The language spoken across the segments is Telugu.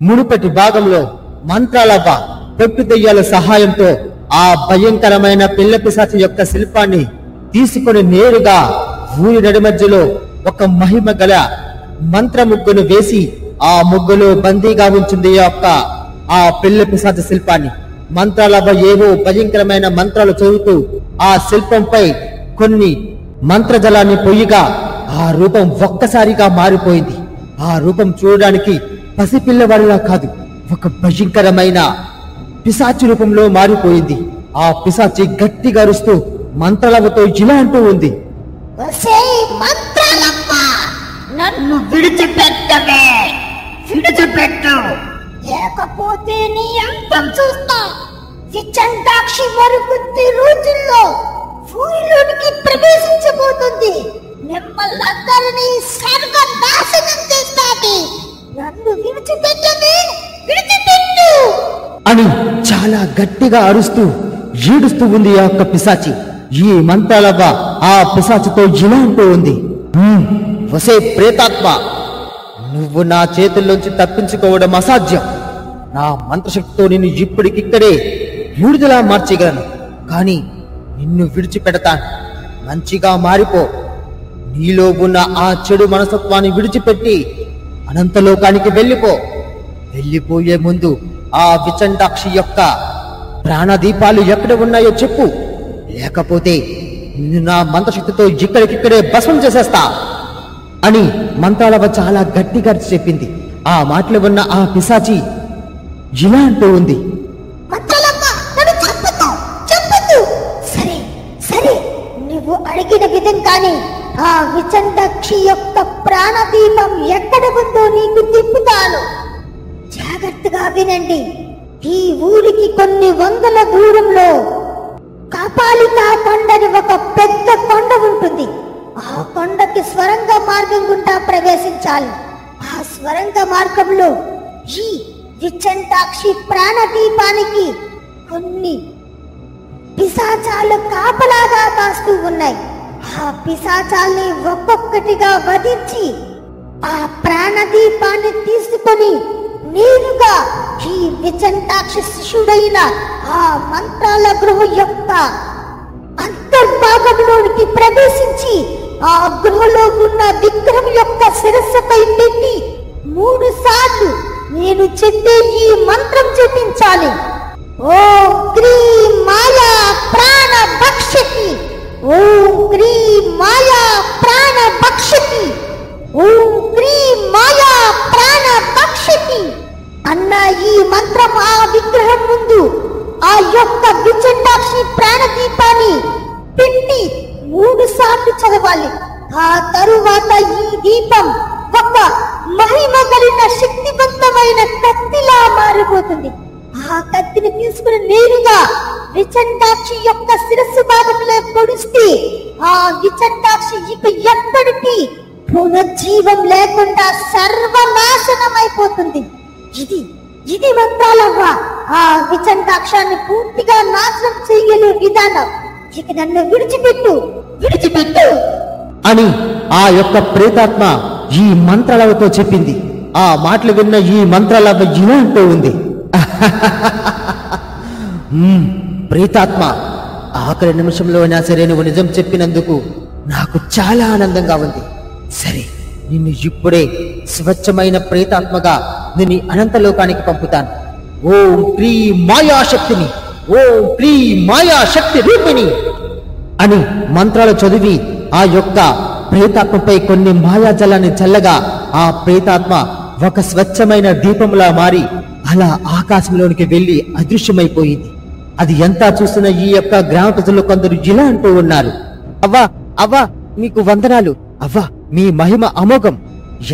మునుపటి భాగంలో మంత్రాలవ్వ పెట్టు దెయ్యాల సహాయంతో ఆ భయంకరమైన పిల్ల పిశాచి యొక్క శిల్పాన్ని తీసుకొని నేరుగా ఊరి నడి మధ్యలో ఒక మహిమ గల మంత్ర ముగ్గును వేసి ఆ ముగ్గులో బందీగా ఉంచింది ఆ పిల్ల పిశాచి శిల్పాన్ని. మంత్రాలవ్వ ఏవో భయంకరమైన మంత్రాలు చదువుతూ ఆ శిల్పంపై కొన్ని మంత్రజలాన్ని పొయ్యిగా ఆ రూపం ఒక్కసారిగా మారిపోయింది. ఆ రూపం చూడడానికి పసిపిల్లవాడిలా కాదు, ఒక భయంకరమైన పిశాచి రూపంలో మారిపోయింది. ఆ పిశాచి గట్టిగా అరుస్తూ మంత్రాలవ్వతో ఇలా అంటూ ఉంది, నన్ను విడిచిపెట్టవే, విడిచిపెట్టు, లేకపోతే నీ అంతం చూస్తా. విచండాక్షి మరికొద్ది రోజుల్లో ఊరిలోనికి ప్రవేశించబోతుంది. మిమ్మల్ని సర్వనాశనం చేస్తాది. నన్ను విడిచిపెట్టవే, విడిచిపెట్టు అని చాలా గట్టిగా అరుస్తూ ఏడుస్తూ ఉంది ఆ యొక్క పిశాచి. ఈ మంత్రాలవ్వ ఆ పిశాచితో ఇలా అంటూ ఉంది, వసే ప్రేతాత్మ, నువ్వు నా చేతుల్లోంచి తప్పించుకోవడం అసాధ్యం. నా మంత్రశక్తితో నిన్ను ఇప్పటికిక్కడే బూడిదలా మార్చగలను, కానీ నిన్ను విడిచిపెడతాను. మంచిగా మారిపో. నీలో ఉన్న ఆ చెడు మనస్తత్వాన్ని విడిచిపెట్టి అనంతలోకానికి వెళ్ళిపో. వెళ్ళిపోయే ముందు ఆ విచండాక్షి యొక్క ప్రాణదీపాలు ఎక్కడ ఉన్నాయో చెప్పు, లేకపోతే నిన్ను నా మంత్రశక్తితో ఇక్కడికిక్కడే భస్మం చేసేస్తా అని మంత్రాలవ్వ చాలా గట్టిగా చెప్పింది. ఆ మాటలు ఉన్న ఆ పిశాచి ఇలా అంటూ ఉంది, సరే సరే, నువ్వు అడిగిన విధంగానే ఆ విచండాక్షి యొక్క ప్రాణదీపం ఎక్కడ ఉందో నీకు తిప్పుతాను. జాగ్రత్తగా వినండి. ఈ ఊరికి కొన్ని వందల దూరంలో కపాలికా కొండని ఒక పెద్ద కొండ ఉంటుంది. ఆ కొండకి స్వరంగ మార్గం గుండా ప్రవేశించాలి. ఆ స్వరంగ మార్గంలో ఈ విచండాక్షి ప్రాణదీపానికి కొన్ని పిశాచాలు కాపలాగా కాస్తూ ఉన్నాయి. ఆ పిశాచాల్ని ఒక్కొక్కటిగా వధించి ఆ ప్రాణదీపాన్ని తీసుకొని నేరుగా ఈ విచండాక్షి శిష్యుడైన ఆ మంత్రాల గృహం యొక్క అంతర్భాగంలోనికి ప్రవేశించి ఆ గృహలో ఉన్న విగ్రహం యొక్క శిరస్సుపై పెట్టి 3 సార్లు నేను చెప్పే ఈ మంత్రం జపించాలి. ఓం క్రీం మాయా ప్రాణ భక్షకి, ఓం క్రీం మాయా ప్రాణ భక్షకి, ఓం క్రీం మాయా ప్రాణ భక్షకి అన్న ఈ మంత్రం ఆ విగ్రహం ముందు ఆ యొక్క విచండాక్షి ప్రాణదీపాన్ని పెట్టి 3 సార్లు చదవాలి. ఆ తరువాత ఈ దీపం ఒక మహిమ కలిగిన శక్తివంతమైన కత్తిలా మారిపోతుంది. ఆ కత్తిని తీసుకుని నేరుగా విచండాక్షి యొక్క శిరస్సు భాగంలో పొడిస్తే ఆ విచండాక్షి ఇక ఎప్పటికీ పునర్జీవం లేకుండా సర్వనాశనం అయిపోతుంది. ఇది మంత్రాలవ్వ ఆ విచండాక్షాన్ని పూర్తిగా నాశనం చేయగలిగే విధానం. ఇక నన్ను విడిచిపెట్టు, విడిచిపెట్టు అని ఆ యొక్క ప్రేతాత్మ ఈ మంత్రాలవ్వతో చెప్పింది. ఆ మాటలు విన్న ఈ మంత్రాలవ్వ ఇలా అంటూ ఉంది, ప్రేతాత్మ, ఆఖరి నిమిషంలో అయినా సరే నువ్వు నిజం చెప్పినందుకు నాకు చాలా ఆనందంగా ఉంది. సరే, నిన్ను ఇప్పుడే స్వచ్ఛమైన ప్రేతాత్మగా నిన్ను అనంతలోకానికి పంపుతాను. ఓం క్రీం మాయాశక్తిని, ఓం క్రీం మాయాశక్తి రూపిణి అని మంత్రాలు చదివి ఆ యొక్క ప్రేతాత్మపై కొన్ని మాయాజలాన్ని చల్లగా ఆ ప్రేతాత్మ ఒక స్వచ్ఛమైన దీపంలా మారి అలా ఆకాశంలోనికి వెళ్లి అదృశ్యమైపోయింది. అది ఎంతా చూస్తున్న ఈ యొక్క గ్రామ ప్రజలు కొందరు ఇలా అంటూ ఉన్నారు, అవ్వా అవ్వా, మీకు వందనాలు అవ్వా, మీ మహిమ అమోఘం.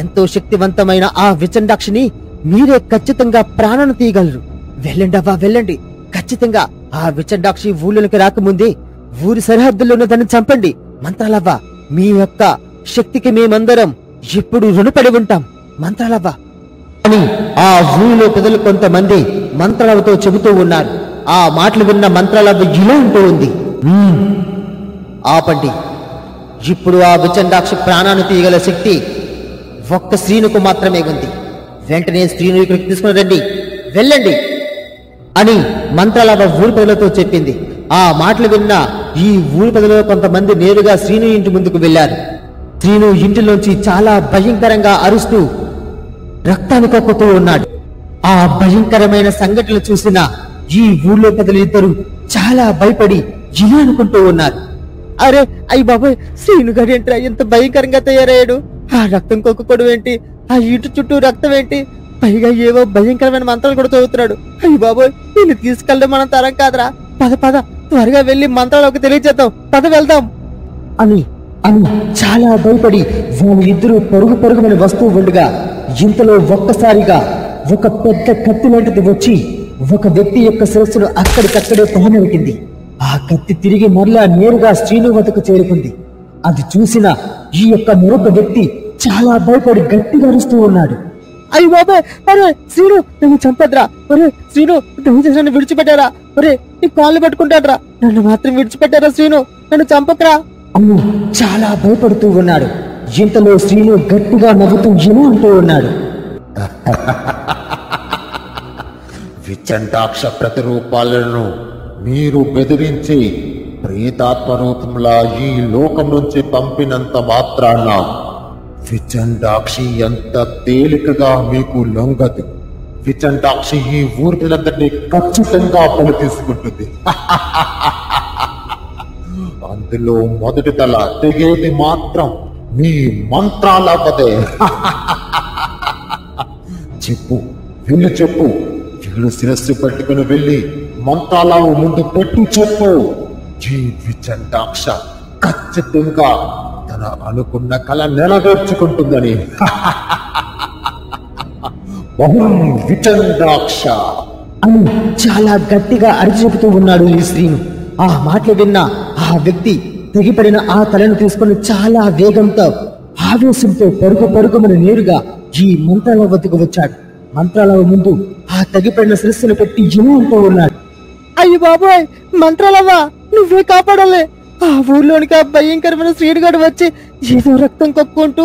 ఎంతో శక్తివంతమైన ఆ విచండాక్షిని మీరే ఖచ్చితంగా ప్రాణాన్ని తీయగలరు. వెళ్ళండి అవ్వా, వెళ్ళండి. ఖచ్చితంగా ఆ విచండాక్షి ఊళ్ళోకి రాకముందే ఊరి సరిహద్దుల్లో ఉన్న దాన్ని చంపండి. మంత్రాలవ్వ, మీ యొక్క శక్తికి మేమందరం ఇప్పుడు రుణపడి ఉంటాం. మంత్రాలవ్వ, అని ఆ ఊరిలో ప్రజలు కొంతమంది మంత్రాలతో చెబుతూ ఉన్నారు. ఆ మాటలు విన్న మంత్రాలవ్వ ఇలా అంటూ ఉంది, ఆపండి. ఇప్పుడు ఆ విచండాక్షి ప్రాణాన్ని తీయగల శక్తి ఒక్క శ్రీనుకు మాత్రమే ఉంది. వెంటనే శ్రీను ఇక్కడికి తీసుకుని రండి, వెళ్ళండి అని మంత్రాలవ్వ ఊరి ప్రజలతో చెప్పింది. ఆ మాటలు విన్న ఈ ఊరి ప్రజలలో కొంతమంది నేరుగా శ్రీను ఇంటి ముందుకు వెళ్లారు. శ్రీను ఇంటిలోంచి చాలా భయంకరంగా అరుస్తూ రక్తాన్ని కక్కుతూ ఉన్నాడు. ఆ భయంకరమైన సంఘటనలు చూసిన ఈ ఊళ్ళో ప్రజలు ఇద్దరు చాలా భయపడి ఇలా అనుకుంటూ ఉన్నారు, అరే అయ్యి బాబాయ్, శ్రీను గడేంట్రా ఎంత భయంకరంగా తయారయ్యాడు. ఆ రక్తం కొక్కుకోవడం ఏంటి, ఆ ఇంటి చుట్టూ రక్తం ఏంటి, పైగా ఏవో భయంకరమైన మంత్రాలు కూడా చదువుతున్నాడు. అయ్యి బాబోయ్, వీళ్ళు తీసుకెళ్ళడం మనం తరం కాదురా. పద పద, త్వరగా వెళ్లి మంత్రాలకు తెలియజేద్దాం, పద వెళ్దాం అని అని చాలా భయపడి వాళ్ళిద్దరూ పరుగు పరుగుమని వస్తూ ఉండగా ఇంతలో ఒక్కసారిగా ఒక పెద్ద కత్తి లాంటిది వచ్చి ఒక వ్యక్తి యొక్క శిరస్సును అక్కడికక్కడే పొగనరికింది. ఆ కత్తి తిరిగి మరలా నేరుగా శ్రీను వద్దకు చేరుకుంది. అది చూసిన ఈ యొక్క మరొక వ్యక్తి చాలా భయపడి గట్టిగా అరుస్తూ ఉన్నాడు, అయ్యి బాబాయ్, అరే శ్రీను నన్ను చంపద్రా, ఒరే శ్రీను దయచేసి నన్ను విడిచిపెట్టారా, ఒరే నీ కాళ్ళు పట్టుకుంటాడ్రా, నన్ను మాత్రం విడిచిపెట్టారా శ్రీను, నన్ను చంపకరా అని చాలా భయపడుతూ ఉన్నాడు. ఇంతలో శ్రీను గట్టిగా నవ్వుతూ ఇలా అంటూ ఉన్నాడు, విచండాక్ష ప్రతిరూపాలను మీరు బెదిరించి ప్రేతాత్మ రూపంలా ఈ లోకం నుంచి పంపినంత మాత్రాన విచండాక్షి ఎంత తేలికగా మీకు లొంగదు. విచండాక్షి ఈ ఊరినందరినీ ఖచ్చితంగా బలి తీసుకుంటుంది. అందులో మొదటి తల తెగేది మాత్రం మీ మంత్రాలవ్వదే. చెప్పు, వెళ్ళి చెప్పు, వీడు శిరస్సు పట్టుకుని వెళ్ళి మంత్రాల ముందు పెట్టి చెప్పు, ఈ విచండాక్ష ఖచ్చితంగా తన అనుకున్న కళ నెరవేర్చుకుంటుందని. విచండాక్ష అని చాలా గట్టిగా అరిచి చెబుతూ ఉన్నాడు ఈ శ్రీను. ఆ మాటలు విన్న ఆ వ్యక్తి తెగిపడిన ఆ తలను తీసుకుని చాలా వేగంతో ఆవేశంతో పరుగు పరుగుమని నేరుగా ఈ మంత్రాల వద్దకు వచ్చాడు. మంత్రాల ముందు ఆ తెగిపడిన శిరస్సును పెట్టి ఇలా అంటూ ఉన్నాడు, అయ్యి బాబాయ్, మంత్రాలవ్వ నువ్వే కాపాడాలి. ఆ ఊర్లోనికి ఆ భయంకరమైన శ్రీనుగాడు వచ్చి ఏదో రక్తం కక్కుంటూ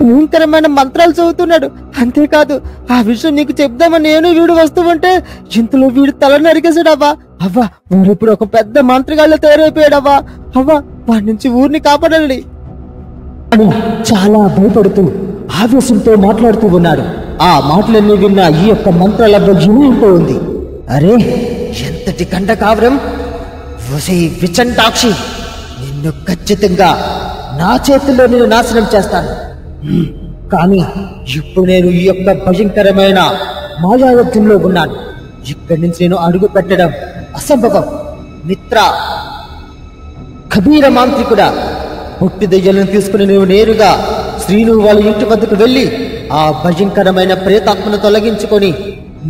భయంకరమైన మంత్రాలు చదువుతున్నాడు. అంతేకాదు ఆ విషయం నీకు చెప్దామని నేను వీడు వస్తూ ఉంటే ఇంతలో వీడు తల నరికేసాడవ్వా. అవ్వా, వాడు ఇప్పుడు ఒక పెద్ద మంత్రగాళ్ళ తయారైపోయాడవ్వా. అవ్వా, వాడి నుంచి ఊరిని కాపాడాలి అని చాలా భయపడుతూ ఆవేశంతో మాట్లాడుతూ ఉన్నాడు. ఆ మాటలన్నీ విన్న ఈ యొక్క మంత్రాలవ్వ జిమ్మంటూ ఉంది, అరే ఎంతటి కండ కావరం, విచండాక్షి, నిన్ను ఖచ్చితంగా నా చేతుల్లో నేను నాశనం చేస్తాను. కానీ ఇప్పుడు నేను ఈ యొక్క భయంకరమైన మాయాయుద్ధంలో ఉన్నాను. ఇక్కడి నుంచి నేను అడుగు పెట్టడం అసంభవం. మిత్ర, కబీర మాంత్రికుడా, పుట్టి దెయ్యాలను తీసుకుని నేను నేరుగా శ్రీను వాళ్ళ ఇంటి వద్దకు వెళ్ళి ఆ భయంకరమైన ప్రేతాత్మను తొలగించుకొని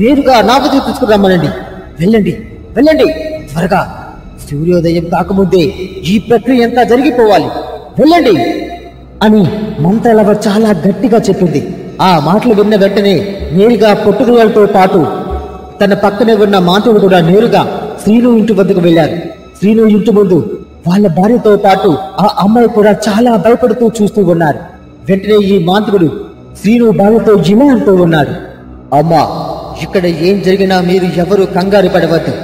నేరుగా నా వద్దకు తీసుకురమ్మనండి. వెళ్ళండి వెళ్ళండి, త్వరగా సూర్యోదయం కాకముందే ఈ ప్రక్రియ అంతా జరిగిపోవాలి, వెళ్ళండి అని మంత్రాలవ్వ చాలా గట్టిగా చెప్పింది. ఆ మాటలు విన్న వెంటనే నేరుగా పొట్టుదలతో పాటు తన పక్కనే ఉన్న మాంత్రుడు కూడా నేరుగా శ్రీను ఇంటి వద్దకు వెళ్లారు. శ్రీను ఇంటి ముందు వాళ్ళ భార్యతో పాటు ఆ అమ్మాయి కూడా చాలా భయపడుతూ చూస్తూ ఉన్నారు. వెంటనే ఈ మాంత్రుడు శ్రీను భార్యతో ఇలా అంటూ ఉన్నాడు, అమ్మా, ఇక్కడ ఏం జరిగినా మీరు ఎవరు కంగారు పడవద్దు.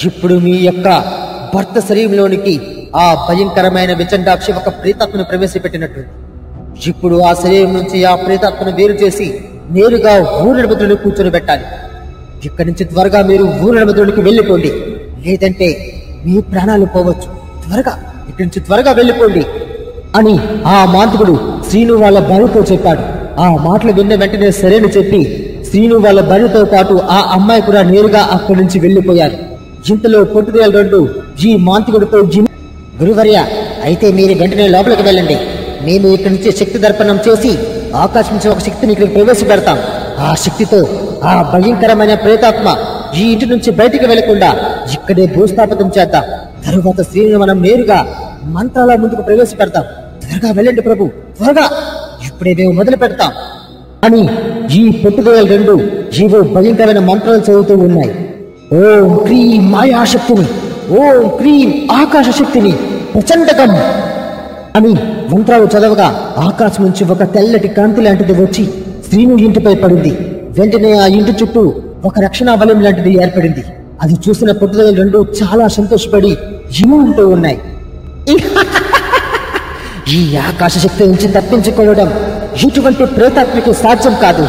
ఇప్పుడు మీ యొక్క భర్త శరీరంలోనికి ఆ భయంకరమైన విచండాక్షి ఒక ప్రేతాత్మను ప్రవేశపెట్టినట్టు. ఇప్పుడు ఆ శరీరం నుంచి ఆ ప్రేతాత్మను వేరు చేసి నేరుగా ఊరడబదులను కూర్చొని పెట్టాలి. ఇక్కడి నుంచి త్వరగా మీరు ఊరడబదులకి వెళ్ళిపోండి, లేదంటే మీ ప్రాణాలు పోవచ్చు. త్వరగా ఇక్కడి నుంచి త్వరగా వెళ్ళిపోండి అని ఆ మాంత్రికుడు శ్రీను వాళ్ళ భార్యతో చెప్పాడు. ఆ మాటలు విన్న వెంటనే సరేని చెప్పి శ్రీను వాళ్ళ భార్యతో పాటు ఆ అమ్మాయి కూడా నేరుగా అక్కడి నుంచి వెళ్ళిపోయారు. ఇంతలో పొట్టుదేలు రెండు ఈ మాంత్రికుడితో గురువర్య, అయితే మీరు వెంటనే లోపలికి వెళ్ళండి. మేము ఇక్కడి నుంచి శక్తి దర్పణం చేసి ఆకాశం నుంచి ఒక శక్తిని ఇక్కడికి ప్రవేశపెడతాం. ఆ శక్తితో ఆ భయంకరమైన ప్రేతాత్మ ఈ ఇంటి నుంచి బయటికి వెళ్లకుండా ఇక్కడే భూస్థాపితం చేద్దాం. తరువాత శ్రీని మనం నేరుగా మంత్రాల ముందుకు ప్రవేశపెడతాం. త్వరగా వెళ్ళండి ప్రభు, త్వరగా, ఇప్పుడే మేము మొదలు పెడతాం అని ఈ పొట్టుదల రెండు ఏవో భయంకరమైన మంత్రాలు చదువుతూ ఉన్నాయి. ఓం క్రీం మాయాశక్తిని, ఓం క్రీం ఆకాశ శక్తిని, ప్రచండకం అని మంత్రాలు చదవగా ఆకాశం నుంచి ఒక తెల్లటి కాంతి లాంటిది వచ్చి శ్రీను ఇంటిపై పడింది. వెంటనే ఆ ఇంటి చుట్టూ ఒక రక్షణ వలయం లాంటిది ఏర్పడింది. అది చూసిన పొట్టుదల రెండు చాలా సంతోషపడి ఇలా అంటూ ఉన్నాయి. ఈ ఆకాశ శక్తి నుంచి తప్పించుకోవడం ఎటువంటి ప్రేతాత్మకు సాధ్యం కాదు.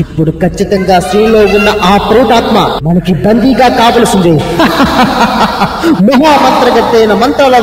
ఇప్పుడు ఖచ్చితంగా శ్రీలో ఉన్న ఆ ప్రేతాత్మ మనకి బందీగా కావలసిందే. మహామంత్రగత్తైన మంత్రాల